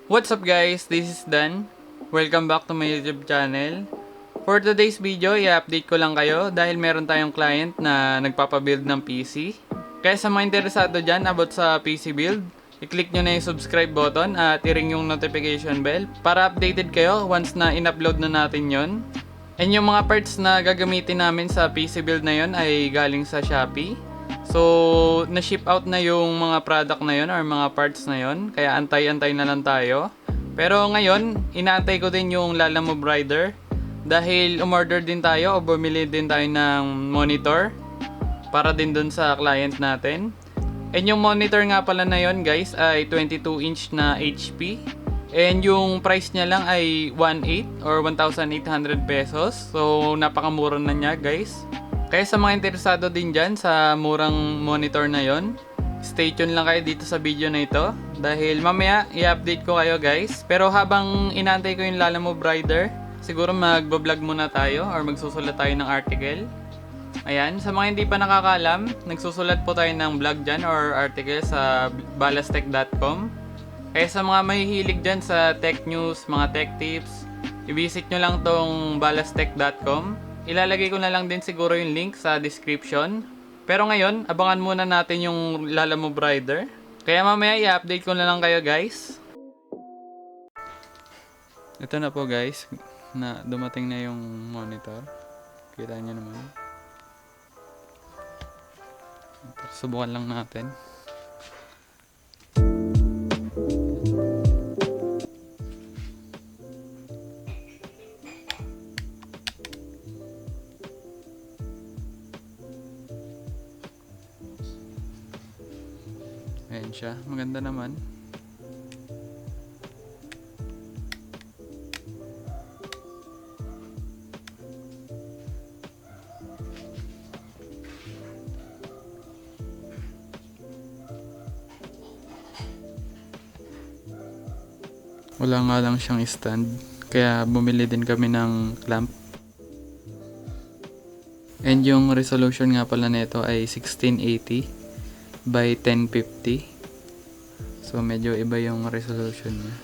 What's up guys? This is Dan. Welcome back to my YouTube channel. For today's video, i-update ko lang kayo dahil meron tayong client na nagpapabuild ng PC. Kaya sa mga interesado dyan about sa PC build, i-click nyo na yung subscribe button at i-ring yung notification bell para updated kayo once na in-upload na natin yon. And yung mga parts na gagamitin namin sa PC build na yon ay galing sa Shopee. So, na-ship out na yung mga product na yon or mga parts na yon. Kaya antay-antay na lang tayo. Pero ngayon, inaantay ko din yung Lalamove Rider. Dahil umorder din tayo o bumili din tayo ng monitor. Para din dun sa client natin. And yung monitor nga pala na yon guys ay 22-inch na HP. And yung price niya lang ay 1.8 or 1,800 pesos. So, napakamura na niya guys. Kaya sa mga interesado din dyan sa murang monitor na yon, stay tuned lang kayo dito sa video na ito. Dahil mamaya i-update ko kayo guys. Pero habang inaantay ko yung Lalamove Rider, siguro magbablog muna tayo or magsusulat tayo ng article. Ayan, sa mga hindi pa nakakaalam, nagsusulat po tayo ng blog dyan or article sa balastech.com. Kaya sa mga mahihilig dyan sa tech news, mga tech tips, i-visit nyo lang tong balastech.com. Ilalagay ko na lang din siguro yung link sa description. Pero ngayon, abangan muna natin yung Lalamove Rider. Kaya mamaya i-update ko na lang kayo guys. Ito na po guys, na dumating na yung monitor. Kita nyo naman. Subukan lang natin. Ayan siya, maganda naman. Wala nga lang siyang stand, kaya bumili din kami ng clamp. And yung resolution nga pala nito ay 1680 by 1050. So medyo iba yung resolution niya.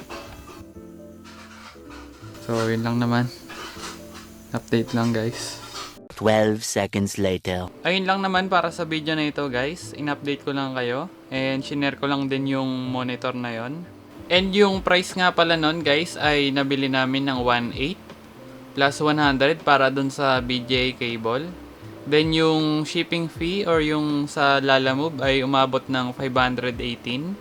So yun lang naman. Update lang guys. 12 seconds later. Ayun lang naman para sa video na ito guys. In-update ko lang kayo. And shinare ko lang din yung monitor na yon. And yung price nga pala nun guys ay nabili namin ng 1.8 plus 100 para dun sa BGA cable. Then yung shipping fee or yung sa Lalamove ay umabot ng 518.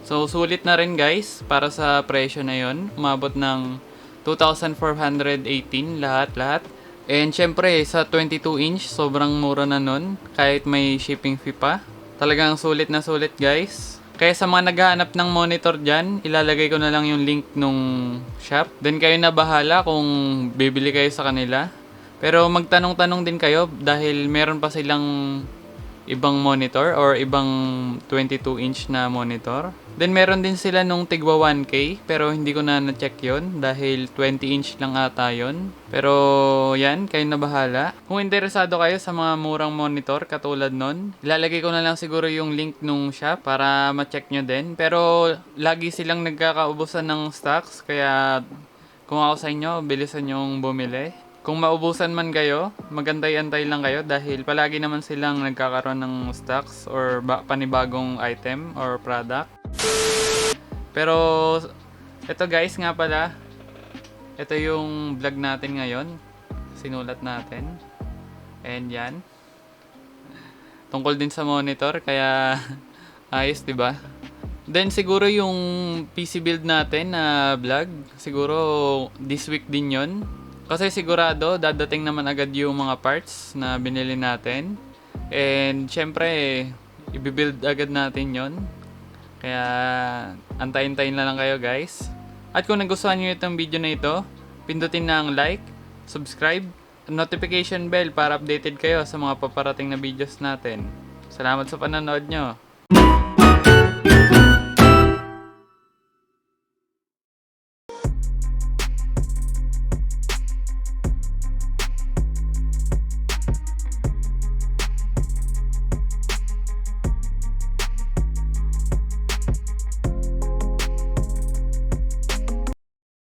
So sulit na rin guys para sa presyo na yon. Umabot ng 2,418 lahat. And syempre sa 22 inch sobrang mura na nun kahit may shipping fee pa. Talagang sulit na sulit guys. Kaya sa mga naghahanap ng monitor dyan, ilalagay ko na lang yung link nung shop. Then kayo na bahala kung bibili kayo sa kanila. Pero magtanong-tanong din kayo dahil meron pa silang ibang monitor or ibang 22-inch na monitor. Then meron din sila nung tigwa 1K pero hindi ko na na-check yon dahil 20-inch lang ata yon. Pero yan, kayo na bahala. Kung interesado kayo sa mga murang monitor katulad nun, ilalagay ko na lang siguro yung link nung shop para ma-check nyo din. Pero lagi silang nagkakaubusan ng stocks kaya kung ako sa inyo, bilisan yung bumili. Kung maubusan man kayo, magantay-antay lang kayo dahil palagi naman silang nagkakaroon ng stocks or panibagong item or product. Pero ito guys nga pala, ito yung vlog natin ngayon. Sinulat natin. And yan. Tungkol din sa monitor kaya ayos 'di ba? Then siguro yung PC build natin na vlog, siguro this week din 'yon. Kasi sigurado, dadating naman agad yung mga parts na binili natin. And syempre, i-build agad natin yon. Kaya, antayin-tayin na lang kayo guys. At kung nagustuhan nyo itong video na ito, pindutin na ang like, subscribe, at notification bell para updated kayo sa mga paparating na videos natin. Salamat sa panonood nyo.